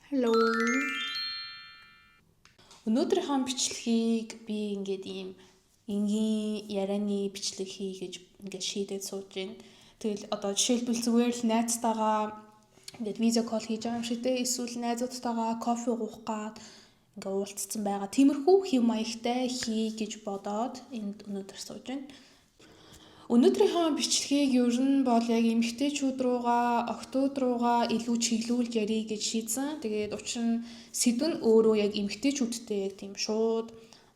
Hello. Өнөөдрийнхөө бичлэгийг би ингээд ийм энгийн ярианы бичлэг хий гэж ингээд шийдээд сууж байна. Тэгэл одоо жишээлбэл зүгээр л найзтайгаа ингээд видео кол хийж байгаа юм шиг те, эсвэл найзуудтайгаа кофе уух гад ингээд уулзсан байгаа. Тиймэрхүү хэв маягтай хий гэж бодоод энд өнөөдөр сууж байна. Өнөөдрийнхөө бичлэгийг ер нь бол яг эмэгтэйчүүд руугаа, октод руугаа илүү чиглүүлж ярих гэж шийдсэн. Тэгээд учир нь сэдв нь өөрөө яг эмэгтэйчүүдтэй яг тийм шууд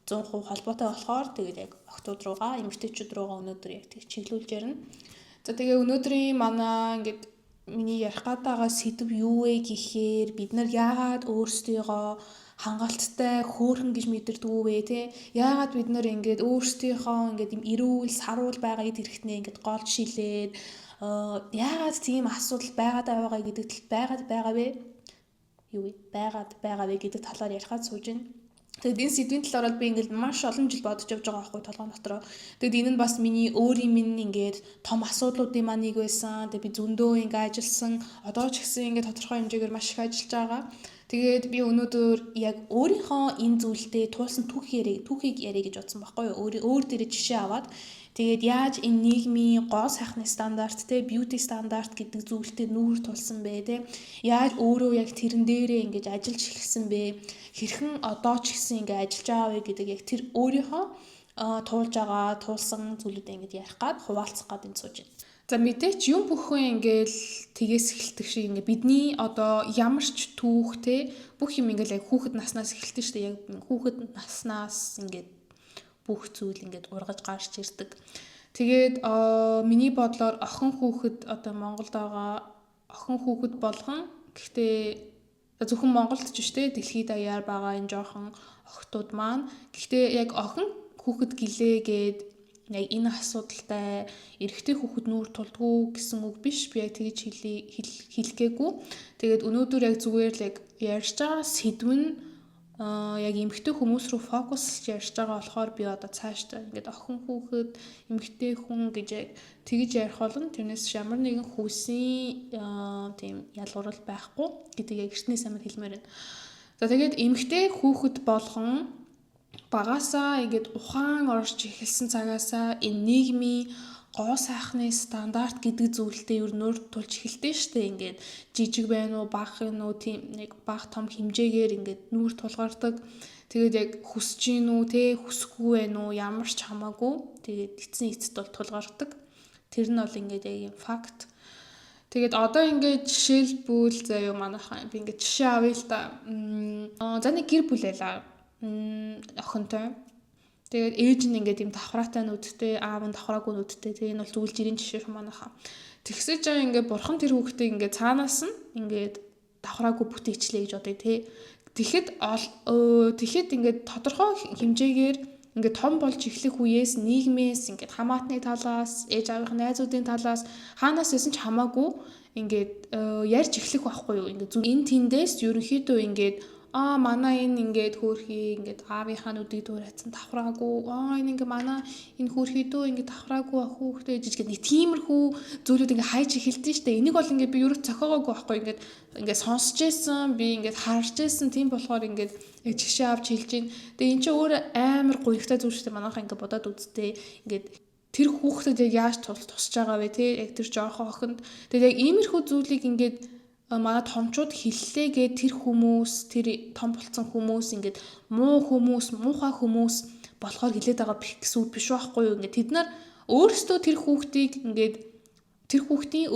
100% холбоотой болохоор тэгээд яг октод руугаа, эмэгтэйчүүд руугаа өнөөдөр яг тэг чиглүүлж ярина. За тэгээ өнөөдрийн манай ингээд миний ярих гээд байгаа сэдв юу вэ гэхээр бид нар яагаад өөрсдийгөө хангалттай хөөрхөн гэж мэдэрдэг вэ те, яагаад бид нар ингээд өөрсдийнхөө ингээд юм эрүүл саруул байгаа эд хэрэгтнээ ингээд голж шилээд яагаад тийм асуудал байгаад байгаа гэдэг талд байгаад байгаа вэ? Юу вэ? Байгаад байгаа вэ гэдэг талаар ярихад сууж байна. Тэгэд энэ сэдвийн талаар би ингээд маш олон жил бодож явж байгаа байхгүй толгой дотроо. Тэгэд энэ нь бас миний өөрийн минь ингээд том асуудлуудын маань нэг байсан. Тэг би зөндөө ингээд ажилласан. Одоо ч гэсэн ингээд тодорхой хэмжээгээр маш их ажиллаж байгаа. Тэгээд би өнөөдөр яг өөрийнхөө энэ зүйлдээ туулсан түүхийг яриа гэж бодсон байхгүй юу? Өөр дээрээ жишээ аваад тэгээд яаж энэ нийгмийн гоо сайхны стандарт те, бьюти стандарт гэдэг зүйлтэй нүүр тулсан бэ те? Яаж өөрөө яг тэрэн дээрээ ингэж ажиллаж эхэлсэн бэ? Хэрхэн одоо ч гэсэн ингэ ажиллаж байгаа вэ гэдэг яг тэр өөрийнхөө туулсан зүйлүүдээ ингэж ярих гад хуваалцах гад энэ сууж байна. За мэдээч юм бүхэн ингээл тгээс эхэлдэг шиг ингээ бидний одоо ямар ч түүх те, бүх юм ингээл яг хүүхэд наснаас эхэлдэг шүү дээ. Яг хүүхэд наснаас ингээд бүх зүйл ингээд ургаж гарч ирдэг. Тэгээд миний бодлоор охин хүүхэд одоо Монголд байгаа охин хүүхэд болгон, гэхдээ зөвхөн Монголд ч биш те, дэлхийд даяар байгаа энэ жоохон охтууд маань гэхдээ яг охин хүүхэд гэлээгээд яг энэ асуудалтай эрэгтэй хүүхэд нүүр тулдгүй гэсэн үг биш. Би яг тэгж хэлэхгээгүй. Тэгээд өнөөдөр яг зүгээр л яг ярьж байгаа сэдв нь яг эмэгтэй хүмүүс рүү фокуслж ярьж байгаа болохоор би одоо цаашдаа ингээд охин хүүхэд, эмэгтэй хүн гэж яг тэгж ярих болно. Тэрнээс ямар нэгэн хүүсийн тийм ялгуурал байхгүй гэдэг яг эртнээс амар хэлмээр байна. За тэгээд эмэгтэй хүүхэд болгон багасаа ингээд ухаан орж эхэлсэн цагаасаа энэ нийгмийн гоо сайхны стандарт гэдэг зүйлтэй ер нь нүүр тулж эхэлдэг штэ. Ингээд жижиг байна уу, бага юм уу, тийм нэг бага том хэмжээгээр ингээд нүүр тулгардаг. Тэгээд яг хүсэж гин үү те, хүсэхгүй байна уу, ямар ч хамаагүй тэгээд эцсийн эцэд бол тулгардаг. Тэр нь бол ингээд яг юм факт. Тэгээд одоо ингээд жишээлбэл заяа манайхаа би ингээд жишээ авъя л да. За нэг гэр бүл байлаа. Охинтой. Тэгээд ээж нь ингээд юм давхраатай нүдтэй, аав нь давхраагүй нүдтэй. Тэгээ энэ бол зүйл жирийн жишээ шүү манайхаа. Тэгсэж байгаа ингээд бурхан тэр хүүхдээ ингээд цаанаас нь ингээд давхраагүй бүтээчлээ гэж бодъё те. Тэгэхэд ингээд тодорхой хэмжээгээр ингээд том болж эхлэх үеэс нийгмээс ингээд хамаатны талаас, ээж аавынхаа найзуудын талаас хаанаас исэн ч хамаагүй ингээд ярьж эхлэх байхгүй юу. Ингээд энэ тэндээс ерөнхийдөө ингээд манай энэ ингээд хөөрхий ингээд аавынхаа нүдийг дуурайсан давхраагүй. Энэ ингээд манай энэ хөөрхий дөө ингээд давхраагүй ах хүүхдээ жижиг нэг тиймэрхүү зүйлүүд ингээд хайж эхэлдэж штэ. Энийг бол ингээд би юу ч цохоогоогүй байхгүй ингээд сонсч байсан, би ингээд харж байсан. Тийм болохоор ингээд яг жишээ авч хэлж гин. Тэгээ эн чинь өөр амар гоёхтой зүйл штэ. Манайхаа ингээд бодоод үзтээ ингээд тэр хүүхдэд яг яаж тусч байгаа вэ те, яг тэр жоохон охинд. Тэгээ яг иймэрхүү зүйлийг ингээд манай томчууд хэллээгээ тэр хүмүүс, тэр том болцсон хүмүүс ингээд муухай хүмүүс болохоор хэлээд байгаа гэсэн үг биш байхгүй юу. Ингээд тэд нар өөрсдөө тэр хүүхдийн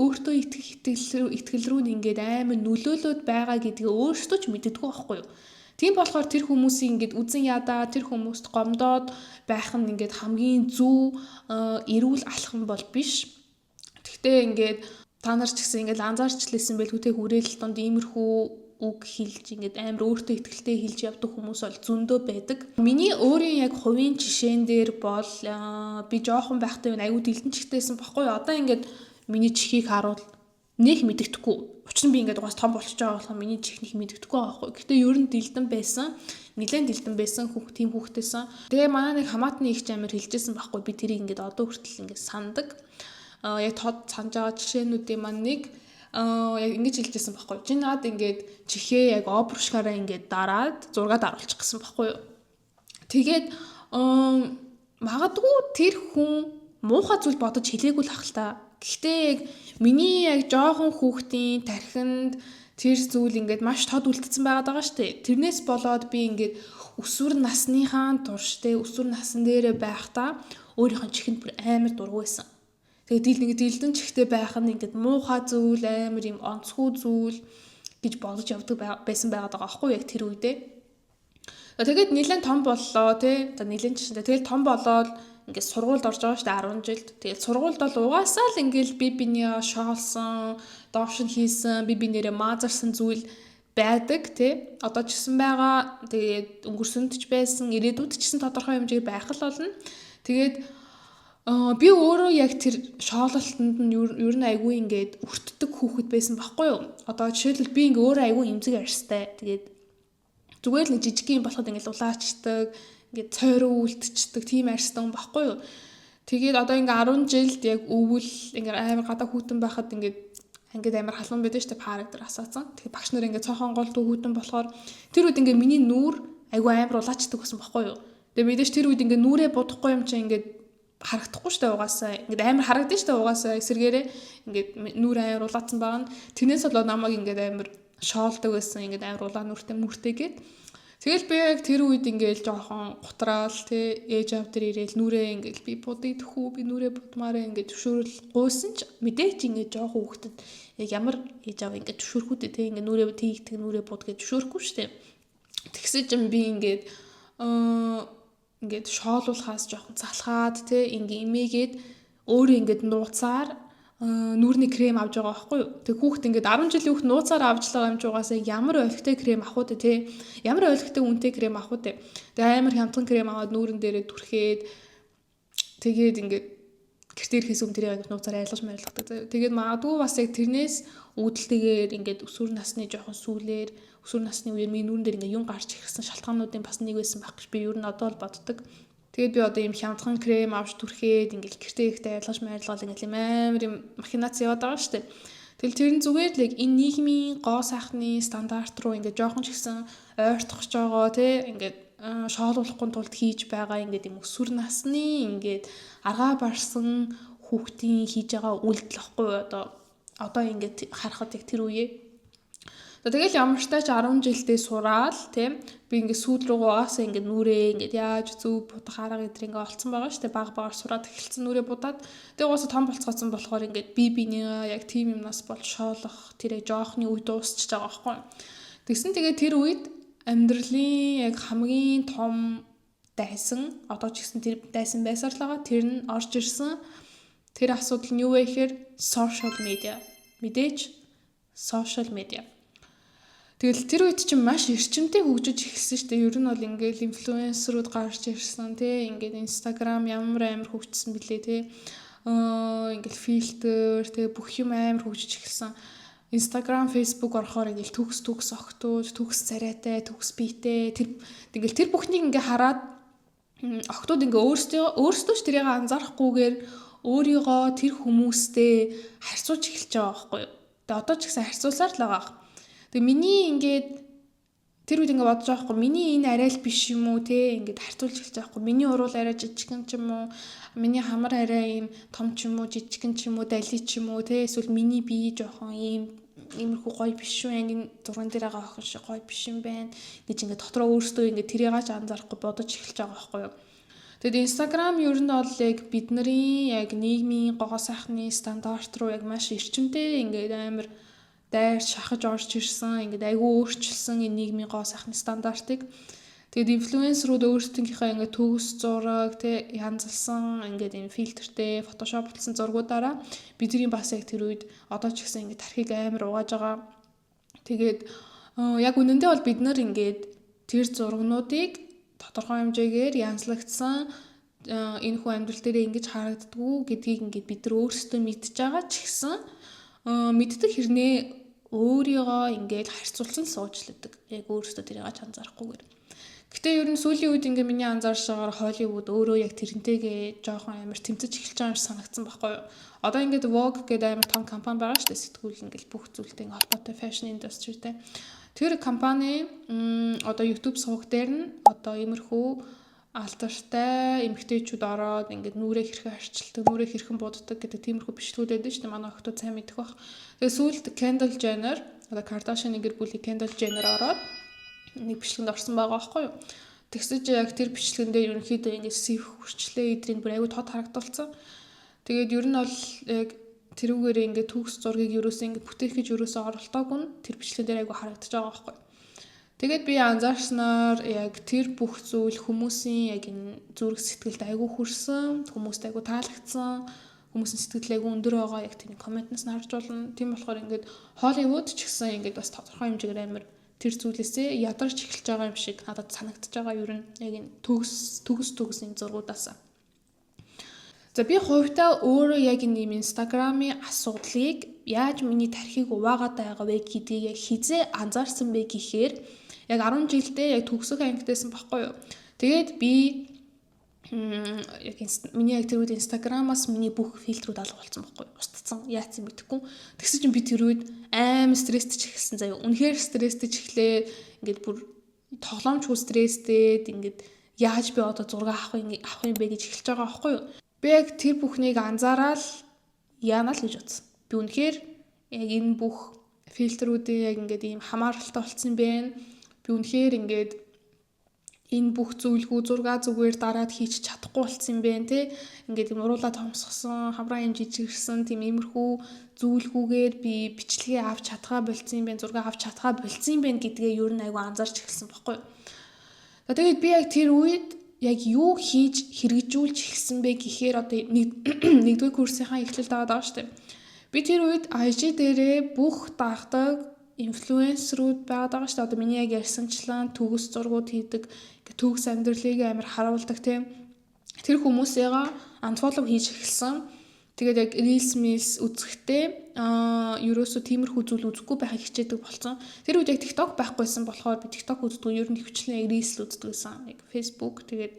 өөртөө итгэл рүү ингээд амар нөлөөлөд байгаа гэдгийг өөрсдөө ч мэддэггүй байхгүй юу. Тийм болохоор тэр хүмүүсийн ингээд үзэн ядаа, тэр хүмүүст гомдоод байх нь ингээд хамгийн зөв эрүүл алхам бол биш. Тэгтээ ингээд та нар ч гэсэн ингээд анзаарч лээсэн байл хүтэй хүрээлэл донд иймэрхүү үг хэлж ингээд амар өөртөө итгэлтэй хэлж явдаг хүмүүс бол зөндөө байдаг. Миний өөрийн яг хувийн жишээн дээр бол би жоохон байхтай аюу дэлдэнчгтэйсэн баггүй. Одоо ингээд миний чихийг харуул нэг мэддэхгүй. Учир нь би ингээд угаас том болчихж байгаа болохоор миний чих нэг мэддэхгүй байгаа байхгүй. Гэтэ ер нь дэлдэн байсан. Нилээн дэлдэн байсан тийм хүүхдээсэн. Тэгээ манай нэг хамаатны ихч амир хэлжсэн баггүй. Би тэрийг ингээд одоо хүртэл ингээд сандаг. Яг тод санаж байгаа жишээнүүдийн маань нэг яг ингэж хэлжсэн байхгүй. Чи наад ингээд чихээ яг обрушгаараа ингээд дараад зургаад аруулчих гэсэн байхгүй юу. Тэгээд магадгүй тэр хүн муухай зүйл бодож хэлээгүй л ах л та. Гэхдээ яг миний яг жоохон хүүхдийн тархинд тэр зүйл ингээд маш тод үлдсэн байгаа шүү дээ. Тэрнээс болоод би ингээд өсвөр насныхаа турш өсвөр насн дээрээ байхдаа өөрийнх нь чихэнд бүр амар дургүй байсан. Тэгээд дэлдэн чихтэй байх нь ингээд муухай зүйл, амар юм онцгүй зүйл гэж бодож явдаг байсан байгаа байхгүй яг тэр үедээ. Тэгээд нэлээд том боллоо тий. Нэлээд жишээ. Тэгэл том болоод ингээд сургуульд орж байгаа шүү дээ 10 жилд. Тэгэл сургуульд бол угаасаа л ингээд би биний шоолсон, доошин хийсэн, би бинээрээ маазарсан зүйл байдаг тий. Одоо ч гэсэн байгаа. Тэгээд өнгөрсөнд ч байсан, ирээдүйд ч гэсэн тодорхой хэмжээгээр байх л болно. Тэгээд би өөрөө яг тэр шоололтонд нь ер нь айгүй ингээд өртдөг хүүхэд байсан байхгүй юу? Одоо жишээлбэл би ингээ өөрөө айгүй эмзэг арьстай. Тэгээд зүгээр л нэг жижиг юм болоход ингээд улаачдаг, ингээд цойроо үлдчихдэг тийм арьстай хүн байхгүй юу? Тэгээд одоо ингээ 10 жилд яг өвөл ингээ амар гадаа хүүтэн байхад ингээд амар халуун байдаг шүү дээ парк дээр асаацсан. Тэгээд багш нар ингээ цонхон голдуу хүүтэн болохоор тэр үед ингээ миний нүүр айгүй амар улаачдаг байсан байхгүй юу? Тэгээд мэдээж тэр үед ингээ нүрээ будахгүй юм чи ингээд харагдахгүй шүү дээ угаасаа. Ингээд амар харагдаж шүү дээ угаасаа эсэргээрээ ингээд нүур амар улаацсан байгаа нь. Тэрнээс болоод намайг ингээд амар шоолдог байсан. Ингээд амар улаан нүртэйгээд. Тэгэл би яг тэр үед ингээд жоохон гутраал ээж аав тэр ирээл нүрээ ингээд би будыг төхүү би нүрээ будмаараа ингээд төвшөөрөл гуйсан ч мэдээч ингээд жоохон хүүхдэд яг ямар ээж аав ингээд төвшөөрөхүүдээ ингээд нүрээ тийгдэг нүрээ буд гэж төвшөөрөхгүй шүү дээ. Тэгсэн чинь би ингээд шоолуулахаас жоохон залхаад ингээ имээгээд өөрөө ингээд нууцаар нүүрний крем авч байгаа байхгүй юу. Тэг хүүхд ингээд 10 жилийн хүүхд нууцаар авч байгаа юм жугаас ямар олигтой крем авах уу ямар олигтой үнэтэй крем авах уу тэг амар хямдхан крем аваад нүүрэн дээрээ түрхээд тэгээд ингээд гэртээ ирэхээс өмнө тэрийг нууцаар айлгаж марилгадаг. Тэгээд магадгүй бас яг тэрнээс үүдэлтэйгээр ингээд өсвөр насны жоохон сүүлээр өсвөр насны үеэр миний нүүрэн дээр ингээд юм гарч ирсэн шалтгаануудын бас нэг байсан байх гэж би ер нь одоо л боддог. Тэгээд би одоо юм хямдхан крем авч түрхээд ингээд гэртээ ирэхдээ айлгаж марилгаал ингээд юм амар юм махинац яваад байгаа шүү дээ. Тэгэл тэр нь зүгээр л яг энэ нийгмийн гоо сайхны стандарт руу ингээд жоохон ч гэсэн ойртохж байгаа ингээд шоолуулахгүй тулд хийж байгаа ингээд юм өсвөр насны ингээд аргаа барсан хүүхдийн хийж байгаа үйлдэл واخгүй одоо ингээд харахад яг тэр үе. Тэгэл ямар ч тач 10 жилдээ сураал би ингээд сүүл рүү угаасаа ингээд нүрээ ингээд яаж зүв будах арга гэдэр ингээд олцсон байгаа шүү дээ баг сураад эхэлсэн нүрээ будаад тэгээ угаасаа том болцгоосон болохоор ингээд биний яг тийм юмнаас бол шоолох тэр жоохны үе дуусчихж байгаа واخгүй. Тэгсэн тэгээ тэр үед амьдралын яг хамгийн том дайсан одоо ч гэсэн тэр дайсан байсаар л байгаа тэр нь орж ирсэн тэр асуудал нь юу вэ гэхээр social media мэдээж social media. Тэгэл тэр үед чинь маш эрчимтэй хөгжиж эхэлсэн шүү дээ. Ер нь бол ингээл инфлюенсерүүд гарч ирсэн ингээд Instagram ямар амар хөгжсөн бэлээ ингээл фильтр бүх юм амар хөгжиж эхэлсэн. Instagram, Facebook орохоор ингээл төгс октод, төгс царайтай, төгс биетэй тэр бүхнийг ингээ хараад октод ингээ өөрсдөө ч тэрийг анзаарахгүйгээр өөрийгөө тэр хүмүүстэй харьцуулж эхэлж байгаа байхгүй юу. Тэгээ одоо ч гэсэн харьцуулсаар л байгаа. Тэгээ миний ингээд тэр үед ингээд бодож байгаа хгүй миний энэ арай л биш юм уу ингээд харьцуулж эхэлж байгаа хгүй миний уруул арай жижигхэн ч юм уу миний хамар арай юм том ч юм уу жижигхэн ч юм уу дали ч юм уу эсвэл миний бие жоохон иймэрхүү гоё биш шүү энэ зурган дээр байгаа охин шиг гоё биш юм байна гэж ингээд дотроо өөрсдөө ингээд тэрийг ч анзаарахгүй бодож эхэлж байгаа байхгүй юу. Тэгэд Instagram ер нь бол яг бидний яг нийгмийн гоо сайхны стандарт руу яг маш эрчимтэй ингээд амар дайр шахаж орж ирсэн ингээд айгүй өөрчилсөн энэ нийгмийн гоо сайхны стандартыг тэгээд инфлюенсерүүд өөрсдийнхээ ингээд төгс зураг янзалсан ингээд энэ фильтртэй фотошоплсон зургуудаараа бидний бас яг тэр үед одоо ч гэсэн ингээд тархийг амар угааж байгаа. Тэгээд яг үнэндээ бол бид нар ингээд тэр зургнуудыг тодорхой хэмжээгээр янзлагдсан энэ хүн амьдрал дээр ингэж харагддгүү гэдгийг ингээд бид нар өөрсдөө мэдж байгаа ч гэсэн мэддэг хэрнээ өөрийгөө ингээд харьцуулсан суужладаг. Яг өөрөөсөө тэрийг анзаарахгүйгээр. Гэтэ ер нь сүүлийн үед ингээ миний анзаарч байгаагаар Холливуд өөрөө яг тэрнтэйгээ жоохон амар тэмцэж эхэлж байгаа юм шиг санагдсан байхгүй юу. Одоо ингээд Vogue гэдэг амар том компани байгаа шүү дээ. Сэтгүүл ингээл бүх зүйлтэй холбоотой fashion industryтэй. Тэр компани одоо YouTube суваг дээр нь одоо иймэрхүү алдартай эмэгтэйчүүд ороод ингээд нүрээ хэрхэн арчилдаг, нүрээ хэрхэн буддаг гэдэг тиймэрхүү бичлэгүүд байдаг шүү дээ. Манай охтууд сайн мэдэх бах. Тэгээ сүүлд Kendall Jenner одоо Kardashian-ы гэр бүлийн Kendall Jenner ороод нэг бичлэгэнд орсон байгаа байхгүй юу. Тэгсэж яг тэр бичлэгэн дээр ерөнхийдөө ингээд сэвх хүрчлээ идрийг бүр аягүй тод харагдуулсан. Тэгээд ер нь бол яг тэрүүгээр ингээд төгс зургийг ерөөсөө ингээд бүтээх гэж ерөөсөө оролдоогүй нь тэр бичлэгэн дээр аягүй харагдаж байгаа байхгүй юу. Тэгээд би анзаарснаар яг тэр бүх зүйл хүмүүсийн яг энэ зүрх сэтгэлд аягүй хүрсэн, хүмүүст аягүй таалагдсан, хүмүүсийн сэтгэл аягүй өндөр байгаа яг тийм комментнаас нь харж болно. Тийм болохоор ингээд Холливуд ч гэсэн ингээд бас тодорхой хэмжээгээр амар тэр зүйлээсээ ядарч эхэлж байгаа юм шиг надад санагдаж байгаа ер нь яг энэ төгс энэ зургуудаас. За би хувьдаа өөрөө яг энэ Instagram-ийн асуудлыг яаж миний тархийг уваагаад байгаа вэ гэдгийг яг хизээ анзаарсан бэ гэхээр яг 10 жилдээ яг төгсөх ангидсэн баггүй юу. Тэгээд би яг миний яг тэр үед Instagram-аас миний бүх фильтрүүд алга болсон байхгүй юу. Устцсан яатсан мэдэхгүй. Тэгсэн чинь би тэр үед амар стресстэй эхэлсэн заяа. Үнэхээр стресстэй эхлээ. Ингээд бүр тоглоомчгүй стресстэй. Ингээд яаж би одоо зураг авах юм бэ гэж эхэлж байгаа байхгүй юу. Би яг тэр бүхнийг анзаараад яана л гэж бодсон. Би үнэхээр яг энэ бүх фильтрүүдийн яг ингээд ийм хамааралтай болцсон юм байна. Би үнэхээр ингээд энэ бүх зүйлгүү зураг зүгээр дараад хийж чадахгүй болцсон юм байна те. Ингээд юм уруулаа томсгосон, хамраа юм жижигэрсэн тийм иймэрхүү зүйлгүүгээр би бичлэгээ авч чадгаа болцсон юм байна, зураг авч чадгаа болцсон юм байна гэдгээ ер нь айгүй анзаарч эхэлсэн байхгүй юу. Тэгээд би яг тэр үед яг юу хийж хэрэгжүүлж эхэлсэн бэ гэхээр одоо нэгдүгээр курсынхаа эхлэлд байгаа шүү дээ. Би тэр үед IG дээрээ бүх дагдаг инфлюенсерүүд байгаа шүү дээ. Одоо миний яг ярьсанчлан төгс зургууд хийдэг, төгс амьдралыг амар харуулдаг тийм. Тэр хүмүүсээгээ unfollow хийж эхэлсэн. Тэгээд яг reels үзэхдээ ерөөсөө тиймэрхүү зүйл үзэхгүй байхыг хичээдэг болсон. Тэр үед яг TikTok байхгүйсэн болохоор би TikTok үздэг. Ер нь хвчлэн яг reels үздэг байсан. Яг Facebook тэгээд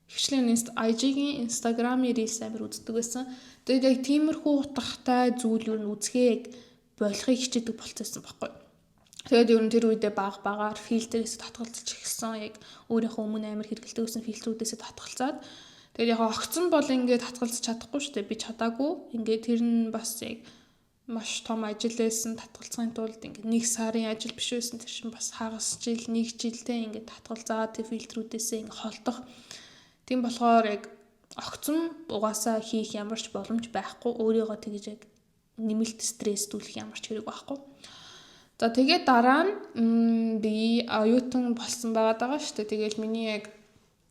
хвчлэн IG-ийн Instagram-ийн reels амар үздэг байсан. Тэгээд яг тиймэрхүү утгатай зүйл ер нь үзэхээ яг болохыг хичээдэг болчихсон байхгүй. Тэгээд ер нь тэр үедээ багаар фильтрээс татгалзаж эхэлсэн. Яг өөрийнхөө өмнө амар хэрэгэлдэг байсан фильтрүүдээс татгалзаад тэгээд яг огцон бол ингээд татгалзаж чадахгүй шүү дээ. Би чадаагүй. Ингээд тэр нь бас яг маш том ажил байсан. Татгалзахын тулд ингээд 1 сарын ажил биш байсан. Тэр чинь бас хагас жил, 1 жилдээ ингээд татгалзаад тэр фильтрүүдээсээ ингээд холдох. Тийм болохоор яг огцон угаасаа хийх ямарч боломж байхгүй. Өөрийгөө тэгж яг нэмэлт стресстүүлэх ямарч хэрэг байхгүй. За тэгээд дараа нь би оюутан болсон байгаа шүү дээ. Тэгээл миний яг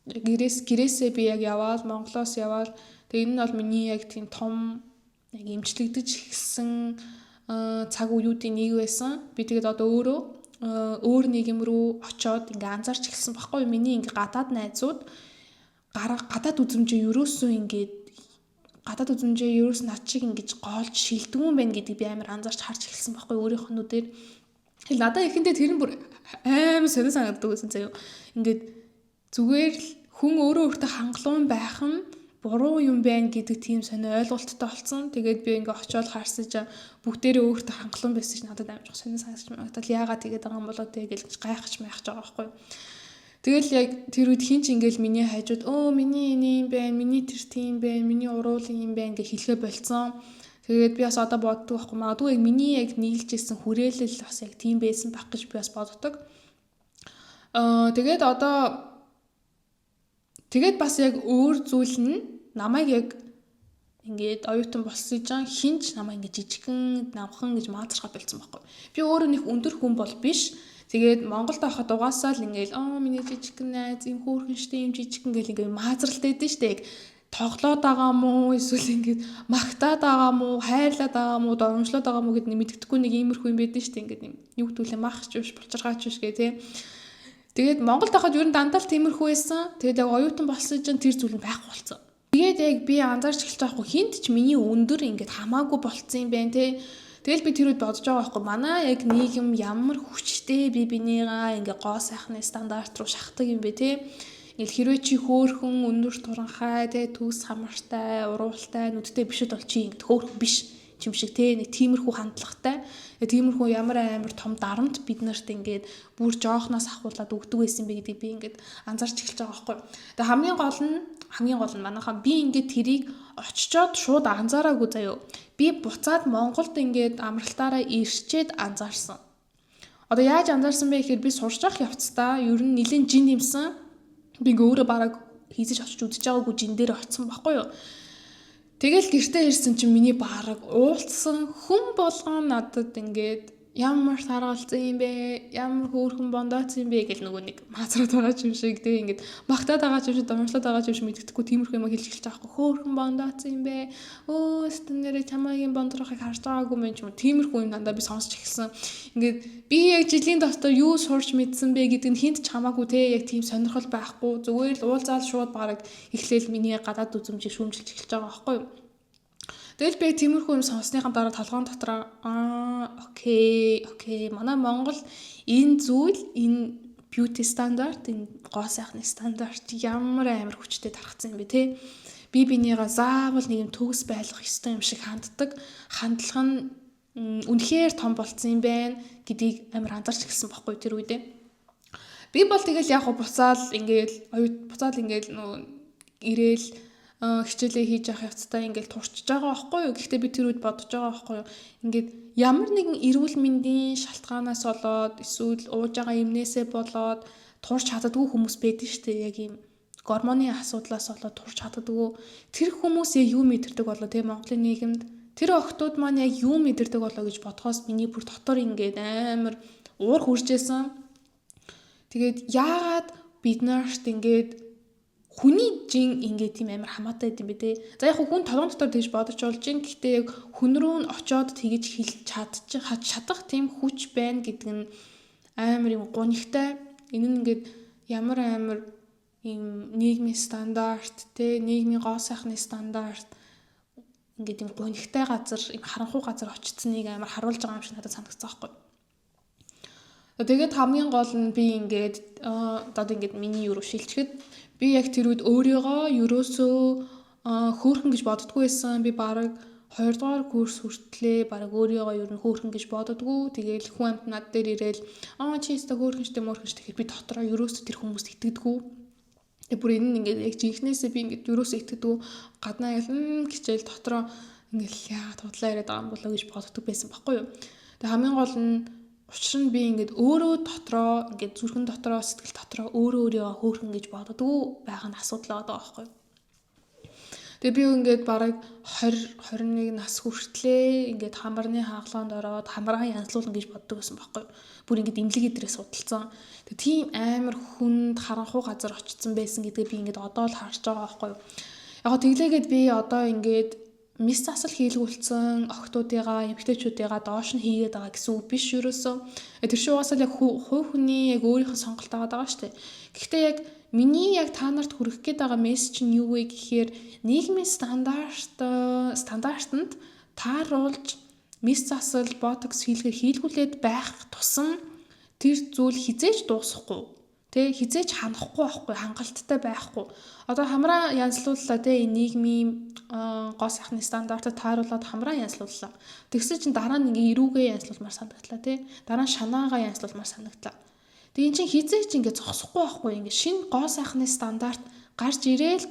гэрээсээ би яг яваад Монголоос яваад тэгээ энэ нь бол миний яг тийм том яг эмчлэгдэж эхэлсэн цаг үеүүдийн нэг байсан. Би тэгээд одоо өөр нийгэм рүү очиод ингээ анзаарч эхэлсэн баггүй. Миний ингээ гадаад найзууд гадаад үзмжээ ерөөсөө над шиг ингэж гоолж шилдэггүй юм байна гэдгийг би амар анзаарч харж эхэлсэн баггүй өөрийнхөө нүдээр. Тэгэл надад ихэндээ тэр нь бүр амар сонир санагддаг байсан заяа. Ингээд зүгээр л хүн өөртөө хангалуун байх нь буруу юм байна гэдэг тийм сонио ойлголттой болсон. Тэгээд би ингээ очиод харсаж бүгдээрээ өөртөө хангалуун байсан ч надад амар сонио санагдаж магадгүй яагаад тэгээд байгаа юм болоо тэгэл гайхаж байгаа байхгүй. Тэгэл яг тэр үед хин ч ингээл миний хажууд миний энэ юм байна, миний тэр тийм байна, миний уруул юм байна гэж хэлхэ болцсон. Тэгээд би бас одоо боддог байхгүй. Магадгүй яг миний яг нийлжсэн хүрээлэл бас яг тийм байсан байх гэж би бас боддог. Тэгээд бас яг өөр зүйл нь намайг яг ингээд оюутан болсон жан хинч намайг ингээд жижигхэн намхан гэж маазархаа болцсон байхгүй. Би өөрөө нэг өндөр хүн бол биш. Тэгээд Монголд байхад угаасаа л ингээд миний жижигхэн найз юм хөөрхөн штэ юм жижигхэн гэл ингээд маазралтай дээ штэ. Яг тоглоод байгаа мó эсвэл ингээд магтаад байгаа мó хайрлаад байгаа мó дормжлоод байгаа мó гэд мэддэхгүй нэг иймэрхүү юм байдэн штэ. Ингээд юу гэдүүлээ махч биш булчиргаач биш гэ тий. Тэгээд Монголд байхад ер нь дандаа л тиймэрхүү байсан. Тэгээд яг оюутан болсон чинь тэр зүйл нь байхгүй болцсон. Тэгээд яг би анзаарч эхэлж байгаа хинт ч миний өндөр ингээд хамаагүй болцсон юм байна тий. Тэгэл би тэр үед бодож байгаа байхгүй манай яг нийгэм ямар хүчтэй бие бинийгаа ингээ гоо сайхны стандарт руу шахдаг юм бэ те. Ингээл хэрвээ чи хөөхөн өндөр туранхай те төгс хамартай уруултай нүдтэй бишэд бол чи ингээ хөөхөн биш юм шиг те нэг тиймэрхүү хандлагатай. Тиймэрхүү ямар амар том дарамт бид нарт ингээд бүр жоохноос ахуулаад өгдөг байсан бэ гэдгийг би ингээд анзаарч эхэлж байгаа байхгүй. Тэгээ хамгийн гол нь манайхаа би ингээд тэрийг очичоод шууд анзаараагүй заяо. Би буцаад Монголд ингээд амралтаараа ирчээд анзаарсан. Одоо яаж анзаарсан бэ гэхээр би сурч явах явцдаа ер нь нэлээд жин юмсан. Би ингээ өөрөө бараг хийсэж очиж үзэж байгаагүй жин дээр очсон байхгүй юу. Тэгэл гэртээ ирсэн чинь миний бараг уулцсан хүн болгоо надад ингээд ямар саргалцсан юм бэ? Ямар хөөрхөн бондооц юм бэ гэл нөгөө нэг маазраад байгаа юм шиг тэг ингээд магтаад байгаа юм шиг домжлоод байгаа юм шиг мэддэхгүй тиймэрхүү юм хэлж эхэлж байгаа хгүй хөөрхөн бондооц юм бэ? Өө стэнэрэ чамаагийн бондрохыг харж байгаагүй мэн ч юм уу тиймэрхүү юм дандаа би сонсч эхэлсэн. Ингээд би яг жилийн дотор юу сурч мэдсэн бэ гэдэг нь хинт ч хамаагүй те яг тийм сонирхол байхгүй зүгээр л уулзаал шууд бараг эхлээл миний гадаад үзмжийг шүүмжилж эхэлж байгаа байхгүй юу? Тэгэл би тиймэрхүү юм сонссныхаа дараа толгоон дотроо окей манай Монгол энэ зүйл энэ beauty стандарт энэ гоо сайхны стандарт ямар амар хүчтэй тархацсан юм бэ те би бинийгаа заавал нэг юм төгс байлгах ёстой юм шиг ханддаг хандлага нь үнэхээр том болцсон юм байна гэдгийг амар анзаарч эхэлсэн байхгүй тэр үедээ би бол тэгэл яг буцаал ингээл нөө ирээл хичээлээ хийж явах явцдаа ингээл турчиж байгаа байхгүй юу. Гэхдээ би тэр үед бодож байгаа байхгүй юу. Ингээд ямар нэгэн эрүүл мэндийн шалтгаанаас болоод эсвэл ууж байгаа юмнээсээ болоод турч чаддаггүй хүмүүс байдаг шүү дээ. Яг ийм гормоны асуудлаас болоод турч чаддаггүй. Тэр хүмүүс яг юу мэдэрдэг болоо те Монголын нийгэмд тэр охтууд маань яг юу мэдэрдэг болоо гэж бодхоос миний бүр дотор ингээд амар уур хүрчээсэн. Тэгээд яагаад бид нарт ингээд хүний жин ингээд тийм амар хамаатай гэдэм бэ те. За яг хүн толгойн дотор тэгж бодож болж гин гэхдээ яг хүн рүү нь очиод тэгж хэлж чадах тийм хүч байна гэдэг нь амар юм гунигтай. Энэ нь ингээд ямар амар юм нийгмийн стандарт те нийгмийн гоо сайхны стандарт ингээд юм гунигтай газар юм харанхуй газар очицсныг амар харуулж байгаа юм шиг надад санагдсан байхгүй. Тэгээд хамгийн гол нь би ингээд одоо ингээд миний юу шилжчихэд би яг тэр үед өөрийгөө ерөөсөө хөөрхөн гэж боддгоо байсан. Би бараг 2 дугаар курс хүртлээ бараг өөрийгөө ер нь хөөрхөн гэж боддгоо. Тэгээл хүн амт над дээр ирээл чи өстө хөөрхөн штэ мөөрхөн штэ гэхээр би дотроо ерөөсөө тэр хүмүүст итгэдэггүй. Тэгээ бүр энэ нь ингээд яг жинхнээсээ би ингээд ерөөсөө итгэдэггүй. Гаднаа яг хичээл дотроо ингээд яагаад худлаа яриад байгаа юм болоо гэж боддог байсан байхгүй юу. Тэгээ хамгийн гол нь учир нь би ингээд өөрөө дотроо ингээд зүрхэн дотроо сэтгэл дотроо өөрийгөө хөөрхөн гэж боддгоо байх нь асуудал байгаа байхгүй. Тэгээ би ингээд бараг 20 21 нас хүртлээ ингээд хамарны хаалганд ороод хамраа янзлуулна гэж боддог байсан байхгүй. Бүр ингээд имлэг идрээс судалсан. Тэгээ тийм амар хүнд харанхуй газар очсон байсан гэдгээ би ингээд одоо л харж байгаа байхгүй. Яг тэглээгээд би одоо ингээд мис засал хийлгүүлсэн охтуудыгаа эмэгтэйчүүдийгаа доош нь хийгээд байгаа гэсэн үг биш ерөөсөө. Тэр шиг уусаа яг хувь хүний яг өөрийнх нь сонголт байгаа шүү дээ. Гэхдээ яг миний яг та нарт хүргэх гээд байгаа мессеж нь юу вэ гэхээр нийгмийн стандартанд тааруулж мис засал ботокс хийлгүүлээд байх тусам тэр зүйл хизээж дуусахгүй. Тэ хизээж ханахгүй байхгүй хангалттай байхгүй. Одоо хамраа янзлууллаа тэ нийгмийн гоо сайхны стандартад тааруулаад хамраа янзлууллаа. Тэгсэн чинь дараа нь ингээ эрүүгээ янзлуулмаар санагдлаа тэ. Дараа нь шанаагаа янзлуулмаар санагдлаа. Тэг эн чинь хизээж ингээ зогсохгүй байхгүй ингээ шинэ гоо сайхны стандарт гарч ирээл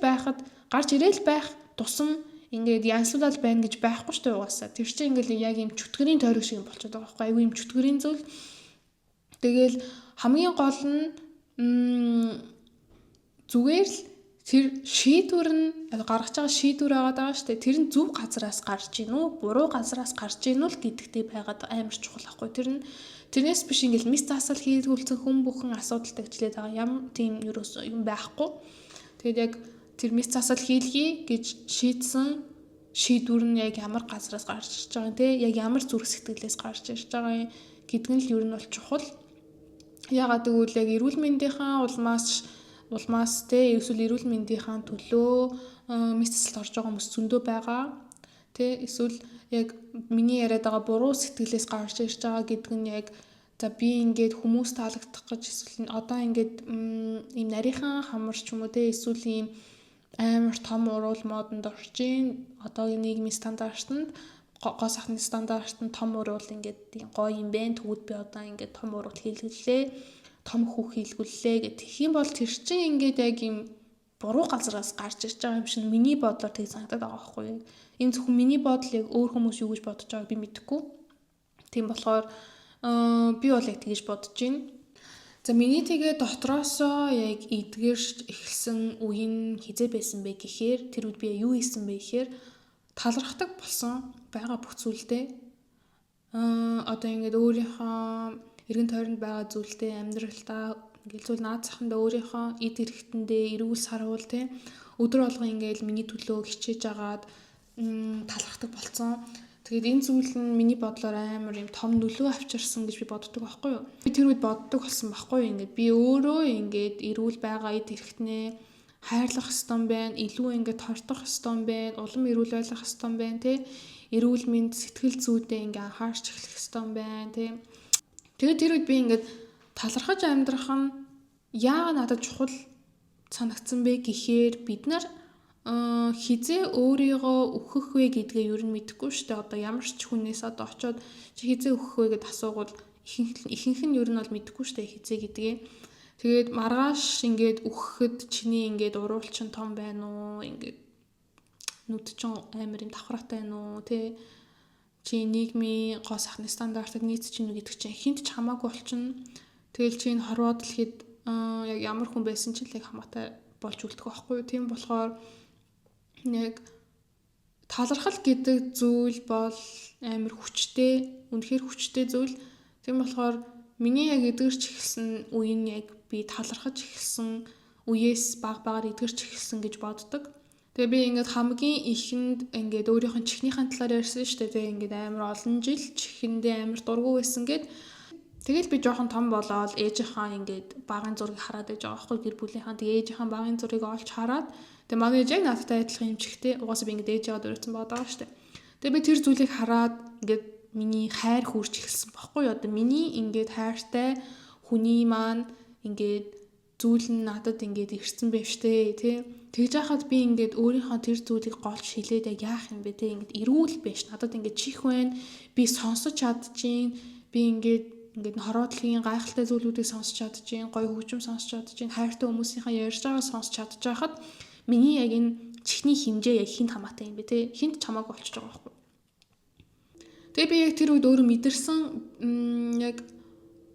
байх тусам ингээд янзлуулаад байна гэж байхгүй шүү дээ угаасаа. Тэр чинь ингээл яг юм чөтгөрийн тойрог шиг болчиход байгаа байхгүй. Айгүй юм чөтгөрийн зүйл. Тэгэл хамгийн гол нь зүгээр л тэр шийдвэр нь гаргаж байгаа шийдвэр байгаа шүү дээ. Тэр нь зөв газараас гарч ийн үү, буруу газараас гарч ийн үү гэдэгтэй байгаад амар чухал ахгүй. Тэрнээс биш ингээл мис засал хийлгүүлсэн хүн бүхэн асуудалтай хэвчлээд байгаа юм тийм ерөөс юм байхгүй. Тэгээд яг тэр мис засал хийлгий гэж шийдсэн шийдвэр нь яг ямар газараас гарч ирж байгаа юм те яг ямар зүрх сэтгэлээс гарч ирж байгаа юм гэдэг нь л ер нь бол чухал. Ягаад гэвэл яг эрүүл мэндийнхаа улмаас те эсвэл эрүүл мэндийнхаа төлөө мис засалд орж байгаа хүмүүс зөндөө байгаа. Тэ эсвэл яг миний яриад байгаа буруу сэтгэлээс гарч ирж байгаа гэдэг нь яг за би ингээд хүмүүс таалагдах гэж эсвэл одоо ингээд ийм нарийнхан хамар ч юм уу те эсвэл ийм амар том уруул модонд орж ийн одоогийн нийгмийн стандартанд гоо сайхны стандартанд том уруул ингээд гоё юм бэ тэгвэл би одоо ингээд том уруул хийлгэлээ том хүүх хийлгүүллээ гэх тэгэх юм бол тэр чинь ингээд яг ийм буруу газраас гарч ирж байгаа юм шиг миний бодлоор тэг санагдаад байгаа байхгүй юу. Энэ зөвхөн миний бодол яг өөр хүмүүс юу гэж бодож байгааг би мэдэхгүй. Тийм болохоор би бол яг тэгэж бодож байна. За миний тэгээ дотроосоо яг эдгэрч эхэлсэн үе нь хизээ байсан бэ гэхээр тэр үед би юу хийсэн бэ гэхээр талархдаг болсон байгаа бүх зүйлдээ одоо ингээд өөрийнхөө эргэн тойронд байгаа зүйлдээ амьдралдаа ингээд зүйл наад захандаа өөрийнхөө эд хэрэгтэндээ эрүүл сарвал те өдөр болгон ингээд миний төлөө хичээж агаад талархдаг болсон. Тэгээд энэ зүйл нь миний бодлоор амар юм том нөлөө авчирсан гэж би боддог байхгүй юу. Би тэр үед боддог болсон байхгүй юу. Ингээд би өөрөө ингээд эрүүл байгаа эд хэрэгтнээ хайрлах ёстой байна. Илүү ингээд тортох ёстой байна. Улам эрүүл байх ёстой байна те. Эрүүл мэнд сэтгэл зүйдээ ингээд анхаарч эхлэх ёстой байна те. Тэгээд тэр үед би ингээд талархаж амьдрах нь яагаад надад чухал санагдсан бэ гэхээр бид нар хизээ өөрийгөө өөхөх вэ гэдгээ ер нь мэдэхгүй шүү дээ. Одоо ямар ч хүнээс одоо очиод чи хизээ өөхөх вэ гэд асуугууд ихэнх нь ер нь бол мэдэхгүй шүү дээ хизээ гэдгээ. Тэгээд маргааш ингээд өөхөхөд чиний ингээд уруул чин том байна уу? Ингээд нүд чин амар юм давхраатай байна уу? Тэ чи нийгмийн гоо сайхны стандартад нийцэж чинь гэдэг чинь хинт ч хамаагүй болчихно. Тэгэл чи энэ хорвоо дэлхийд яг ямар хүн байсан ч л яг хамаатай болж үлдэх байхгүй юу? Тийм болохоор яг талархал гэдэг зүйл бол амар хүчтэй, үнэхээр хүчтэй зүйл. Тийм болохоор миний яг эдгэрч эхэлсэн үе нь яг би талархаж эхэлсэн үеэс багаар эдгэрч эхэлсэн гэж боддог. Тэгээ би ингээд хамгийн ихэнд ингээд өөрийнх нь чихнийхэн талаар ярьсан шүү дээ. Тэгээ ингээд амар олон жил чихэндээ амар дургу байсан гэд. Тэгэл би жоохон том болоод ээжийнхаа ингээд багын зургийг хараад байж байгаа байхгүй гэр бүлийнхаа. Тэгээ ээжийнхаа багын зургийг олж хараад тэгээ манай ээж яг надтай адилхан юм чихтэй. Угаасаа би ингээд ээжээгээ дөрөвцөн байгаа шүү дээ. Тэгээ би тэр зүйлийг хараад ингээд миний хайр хүрч эхэлсэн байхгүй юу? Одоо миний ингээд хайртай хүний маань ингээд зүйл нь надад ингээд ирсэн байв штэ тий. Тэгж яхад би ингээд өөрийнхөө тэр зүйлийг голж хилээд яг яах юм бэ тий. Ингээд эрүүл байж надад ингээд чих байна. Би сонсож чадчихээн. Би ингээд хороо дэлхийн гайхалтай зүйлүүдийг сонсож чадчихээн. Гоё хөгжим сонсож чадчихээн. Хайртай хүмүүсийнхаа ярьж байгааг сонсож чадчихахад миний яг энэ чихний хэмжээ яг хинт хамаатай юм бэ тий. Хинт ч хамаагүй болчихж байгаа байхгүй. Тэгээ би яг тэр үед өөрөө мэдэрсэн яг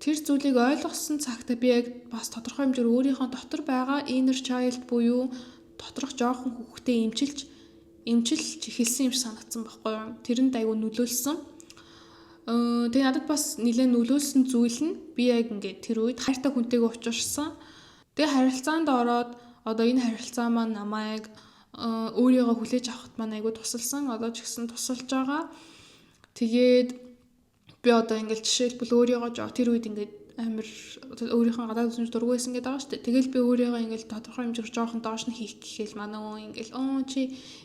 тэр зүйлийг ойлгосон цагтаа би яг бас тодорхой хэмжээр өөрийнхөө дотор байгаа inner child буюу доторх жоохон хүүхдээ эмчилж эхэлсэн юм шиг санагдсан байхгүй юу. Тэрэнд айгүй нөлөөлсөн. Тэгээ надад бас нэлээд нөлөөлсөн зүйл нь би яг ингээд тэр үед хайртай хүнтэйгээ уулзсан. Тэгээ харилцаанд ороод одоо энэ харилцаа маань намайг өөрийгөө хүлээж авахт маань айгүй тусалсан. Одоо ч гэсэн тусалж байгаа. Тэгээд би одоо ингээд жишээлбэл өөрийгөө тэр үед ингээд амар өөрийнхөө гадаад үзмж дургүй байсан гэдэг байгаа шүү дээ. Тэгэл би өөрийгөө ингээд тодорхой хэмжээр жоохон доош нь хийх гэхэл манай өө ингээд чи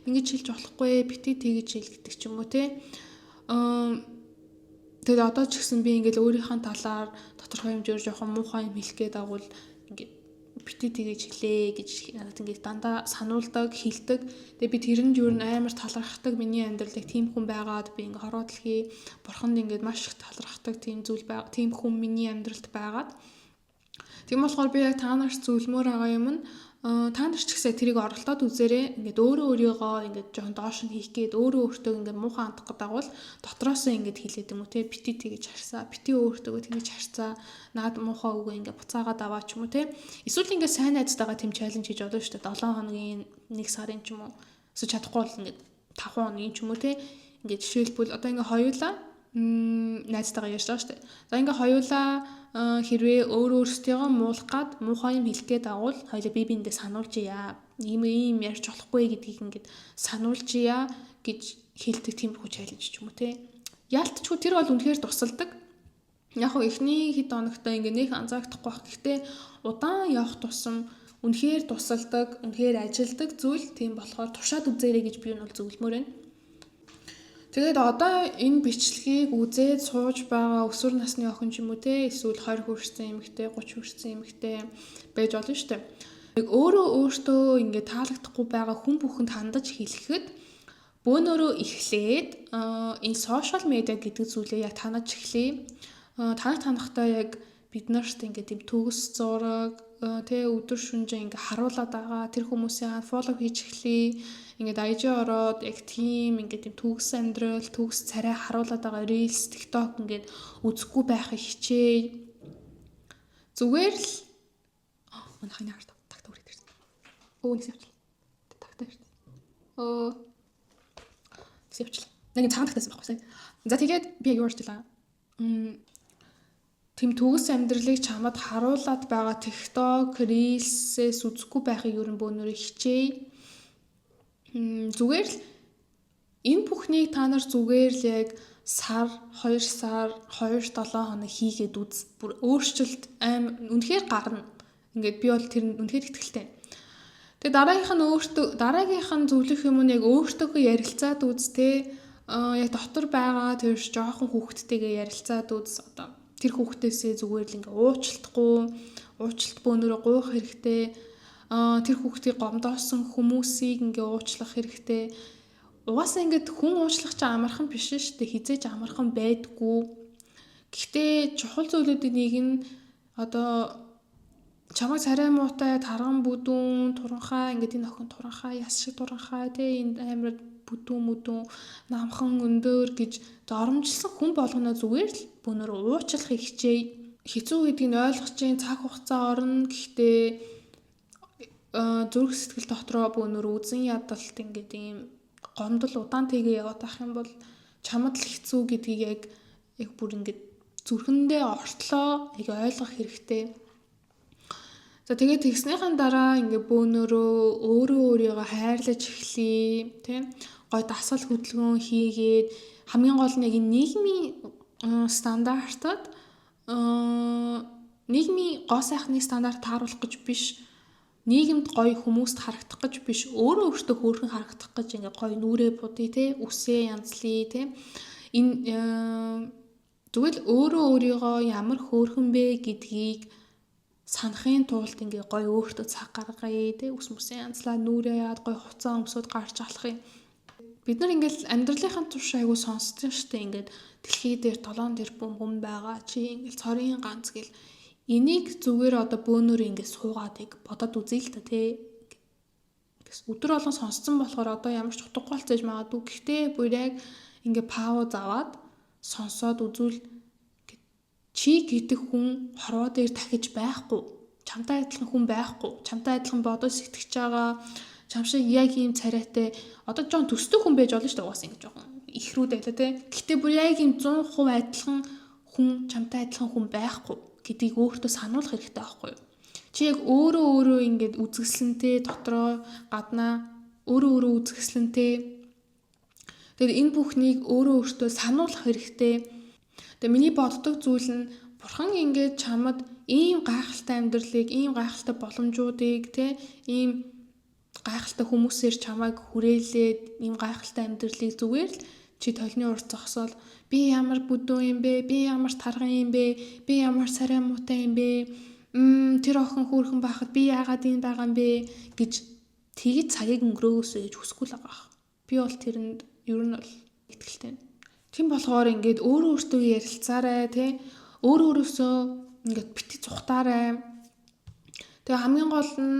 ингэж хэлж болохгүй бити тэгэж хэл гэдэг ч юм уу те. Тэгээд одоо ч гэсэн би ингээд өөрийнхөө талаар тодорхой хэмжээр жоохон муухай юм хэлэх гээд агуул ингээд бити тэгэж хэлээ гэж надад ингээд дандаа сануулдаг, хэлдэг. Тэгээ би тэрэнд юу н амар талархдаг. Миний амьдралыг тийм хүн байгаад би ингээд хороо дэлхий бурханд ингээд маш их талархдаг тийм зүйл байга. Тийм хүн миний амьдралд байгаад. Тийм болохоор би яг та нарт зөвлөмөр байгаа юм нь та нар ч гэсэн тэрийг оролдоод үзээрэй. Ингээд өөрийгөө ингээд жоохон доош нь хийх гээд өөртөө ингээд муухай хандах гэдэг бол дотроосоо ингээд хэлээд юм уу те бити тэгэж харсаа, бити өөртөө тэгэж харсаа, наад муухай үгүй ингээд буцаагаад аваа ч юм уу те. Эсвэл ингээд сайн найзтайгаа тийм чаленж хийж одоо шүү дээ 7 хоногийн 1 сарын ч юм уу. Эсвэл чадахгүй бол ингээд 5 хоногийн ч юм уу те. Ингээд жишээлбэл одоо ингээд хоёулаа найзтайгаа ярьж байгаа шүү дээ. За ингээд хоёулаа хэрвээ өөртөө муулах гад муухай юм хэлэх гээд агуул хоёул би биэндээ сануулж яа ийм ярьж болохгүй гэдгийг ингээд сануулж яа гэж хэлдэг тиймэрхүү чаленж ч юм уу те. Яалтчгүй тэр бол үнэхээр тусалдаг. Яг хөө эхний хэд хоногтой ингээд нэг анзаагдахгүй байх. Гэхдээ удаан явах тусам үнэхээр тусалдаг, үнэхээр ажилдаг зүйл тийм болохоор туршаад үзээрэй гэж би нь бол зөвлөмөр байна. Тэгээд одоо энэ бичлэгийг үзээд сууж байгаа өсвөр насны охин ч юм уу те эсвэл 20 хүрсэн эмэгтэй 30 хүрсэн эмэгтэй байж болно шүү дээ. Яг өөртөө ингээд таалагдахгүй байгаа хүн бүхэнд хандаж хэлэхэд бөөнөрөө эхлээд энэ сошиал медиа гэдэг зүйлээ яг танаж эхлэе. Танахтаа яг бид нарт ингээд тийм төгс зураг тэ өдөр шөнөжин ингээ харуулад байгаа тэр хүмүүсийн фоллоу хийж эхлэе. Ингээд IG ороод яг тийм ингээд тийм төгс амьдрал, төгс царай харуулад байгаа Reels, TikTok ингээд үзэхгүй байхыг хичээе. Зүгээр л манайхны харт тагтаа үрээд ирсэн. Нэгс явчихлаа. Тагтаа ирсэн. Нэгс явчихлаа. Нэг цагаан тагтаасан байхгүй сая. За тэгээд би яг уурчлаа. Тэм төгс амьдралыг чамд харуулад байгаа TikTok, Reels-с үзэхгүй байхыг ер нь бөөнөрөө хичээе. Зүгээр л энэ бүхнийг та нар зүгээр л яг сар, 2 сар, 2-7 хоног хийгээд үз. Бүр өөрчлөлт үнэхээр гарна. Ингээд би бол тэр үнэхээр итгэлтэй. Тэгээ дараагийнх нь зөвлөх юм нь яг өөртөөгөө ярилцаад үз те. Яг дотор байгаа тэр жоохон хүүхдтэйгээ ярилцаад үз. Одоо тэр хүүхдээсээ зүгээр л ингээ уучлалт бөөнөрөө гуйх хэрэгтэй. Тэр хүүхдийг гомдоосон хүмүүсийг ингээ уучлах хэрэгтэй. Угаасаа ингээд хүн уучлах чинь амархан биш шүү дээ. Хизээж амархан байдгүй. Гэхдээ чухал зүйлүүдийн нэг нь одоо чамайг царай муутай, тарган бүдүүн, туранхай ингээд энэ охин туранхай, яс шиг туранхай тий энэ амар бүдүүн, намхан өндөр гэж доромжилсан хүн болгоно зүгээр л бөөнөрөө уучлахыг хичээе. Хэцүү гэдгийг ойлгож чинь цаг хугацаа орно. Гэхдээ зүрх сэтгэл дотроо бөөнөрөө үзэн ядалт ингээд ийм гомдол удаан тэгээ яваад ах юм бол чамд л хэцүү гэдгийг яг бүр ингээд зүрхэндээ ортлоо яг ойлгох хэрэгтэй. За тэгээд тэгснийхэн дараа ингээд бөөнөрөө өөрийгөө хайрлаж эхлэе, тийм гой дасгал хөдөлгөөн хийгээд хамгийн гол нь яг нийгмийн стандартад нийгмийн гоо сайхны стандарт тааруулах гэж биш, нийгэмд гоё хүмүүст харагдах гэж биш, өөртөө хөөрхөн харагдах гэж ингээд гоё нүрээ будъя те, үсээ янзлая те. Энэ тэгвэл өөрийгөө ямар хөөрхөн бэ гэдгийг санахын тулд ингээ гоё өөртөө цаг гаргая те, ус мөсөн янзлаа нүрээ яад гоё хуцаа өмсөд гарч алах юм. Бид нар ингээл амьдралынхаа турш айгу сонсдсон штэ, ингээд дэлхий дээр 7 тэрбум хүн байгаа чи ингээл цорын ганц гэл энийг зүгээр одоо бөөнөр ингээд суугаад яг бодоод үзье л та те. Гэс өдөр болгон сонсцсон болохоор одоо ямар ч утгагүй болцож магадгүй. Гэхдээ бүр яг ингээ пауз аваад сонсоод үзвэл чи гэдэг хүн хорвоо дээр дахиж байхгүй. Чамтай адилхан хүн байхгүй. Чамтай адилхан бодож сэтгэж байгаа. Чам шиг яг ийм царайтай одоо жоон төстэй хүн байж болно шүү дээ. Угаасаа ингэ жоохон ихрүүд байлаа те. Гэхдээ бүр яг ийм 100% адилхан хүн, чамтай адилхан хүн байхгүй гэдгийг өөртөө сануулах хэрэгтэй байхгүй юу? Чи яг өөрөө ингээд үзэсгэлэнтэй дотроо гаднаа өөрөө үзэсгэлэнтэй. Тэгээд энэ бүхнийг өөртөө сануулах хэрэгтэй. Тэгээ миний боддог зүйл нь бурхан ингээд чамд ийм гайхалтай амьдралыг, ийм гайхалтай боломжуудыг те, ийм гайхалтай хүмүүсээр чамайг хүрээлээд ийм гайхалтай амьдралыг зүгээр л чи толны урт зогсоол би ямар бүдүүн юм бэ, би ямар тарган юм бэ, би ямар сарай муутай юм бэ, тэр охин хөөрхөн байхад би яагаад ийм байгаа юм бэ гэж тэгээд цагийг өнгөрөөсөө гэж хүсэхгүй л байгаа. Би бол тэрэнд ер нь бол итгэлтэй. Тийм болохоор ингээд өөртөө ярилцаарай тий. Өөрөөсөө ингээд бити цухтаарай. Тэгээ хамгийн гол нь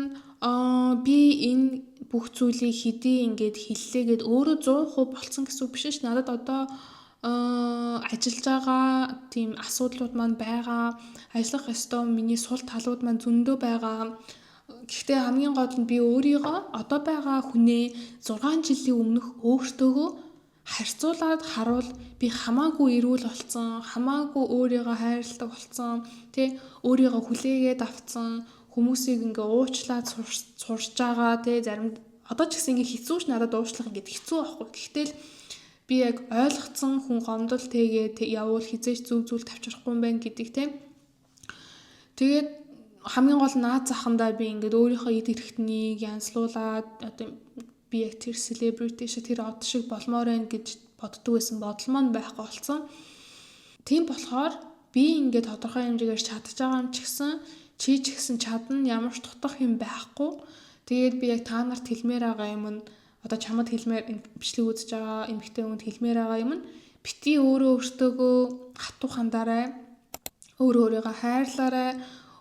би энэ бүх зүйлийг хэдий ингээд хэллээгээд өөрөө 100% болцсон гэсэн үг биш ш. Надад одоо ажиллаж байгаа тийм асуудлууд маань байгаа. Ажиллах ёстой миний сул талууд маань зөндөө байгаа. Гэхдээ хамгийн гол нь би өөрийгөө одоо байгаа хүнээ 6 жилийн өмнөх өөртөөгөө харьцуулаад харуул би хамаагүй эрүүл болсон, хамаагүй өөрийгөө хайрладаг болсон, тий өөрийгөө хүлээгээд авцсан, хүмүүсийг ингээ уучлаад сурж байгаа тий зарим одоо ч гэсэн ингээ хэцүүш надад уучлах ингээ хэцүү байхгүй. Гэхдээ л би яг ойлгоцсон хүн гомдол тэгээд явуул хизээч зөв зүйл тавьчихгүй юм байна гэдэг тий. Тэгээд хамгийн гол наад захандаа би ингээ өөрийнхөө эд хэрэгтнийг янзлуулаад одоо би яг тэр celebrity шиг тэр од шиг болмоор байна гэж боддог байсан бодол маань байхгүй болсон. Тийм болохоор би ингээд тодорхой хэмжээгээр чадж байгаа юм ч гэсэн чи ч гэсэн чадна, ямар ч дутах юм байхгүй. Тэгээд би яг та нарт хэлмээр байгаа юм нь одоо чамд хэлмээр бичлэг үзэж байгаа эмэгтэй хүнд хэлмээр байгаа юм нь бити өөртөөгөө хатуу хандаарай. Өөрийгөө хайрлаарай.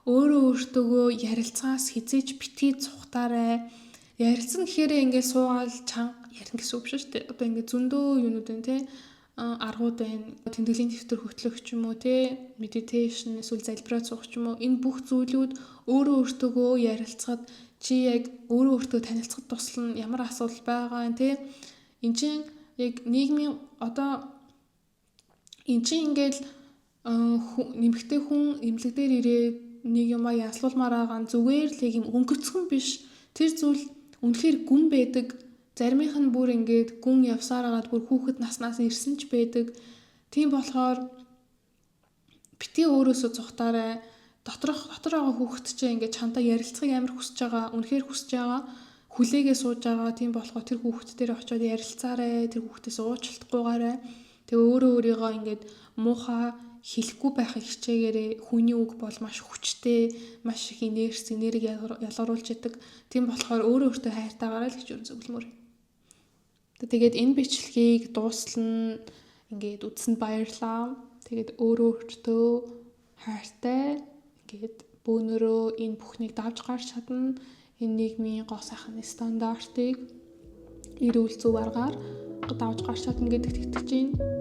Өөртөөгөө ярилцаас хизээч бити цухтаарай. Ярилцсан гэхээр ингээд суугаал чанга ярина гэсэн үг шүү дээ. Одоо ингээд зөндөө юунууд байна те аргууд байна. Тэмдэглэлийн дэвтэр хөтлөх ч юм уу те медитейшн эсвэл залбираа суух ч юм уу энэ бүх зүйлүүд өөртөөгөө ярилцахад чи яг өөртөө танилцахад тусал нь ямар асуудал байгаа юм те эн чинь яг нийгмийн одоо эн чинь ингээд нэмэгтэй хүн эмнэлэг дээр ирээд нэг юмаа яслуулмаар байгаа нь зүгээр л юм өнгөцгөн биш. Тэр зүйл үнэхээр гүн байдаг. Заримийнх нь бүр ингээд гүн явсаар агаад бүр хүүхэд наснаас ирсэн ч байдаг. Тийм болохоор бити өөрөөсөө цухтаарай. Дотор байгаа хүүхэд чинь ингээд чамтай ярилцахыг амар хүсэж байгаа. Үнэхээр хүсэж байгаа. Хүлээгээ сууж байгаа. Тийм болохоор тэр хүүхэд дээр очиод ярилцаарай. Тэр хүүхдээс уучлалтгүйгаарай. Тэгээ өөрийгөө ингээд муухай хэлэхгүй байхыг хичээгээрэй. Хүний үг бол маш хүчтэй, маш их энерги ялгаруулж идэг. Тийм болохоор өөртөө хайртайгаарай л гэж зөвлөмөр. Тэгээд энэ бичлэгийг дуустал нь ингээд үзсэнд баярлалаа. Тэгээд өөртөө хайртай ингээд бөөнөрөө энэ бүхнийг давж гарч чадна. Энэ нийгмийн гоо сайхан стандартыг эрүүл зөв аргаар давж гарч чадна гэдэгт итгэж байна.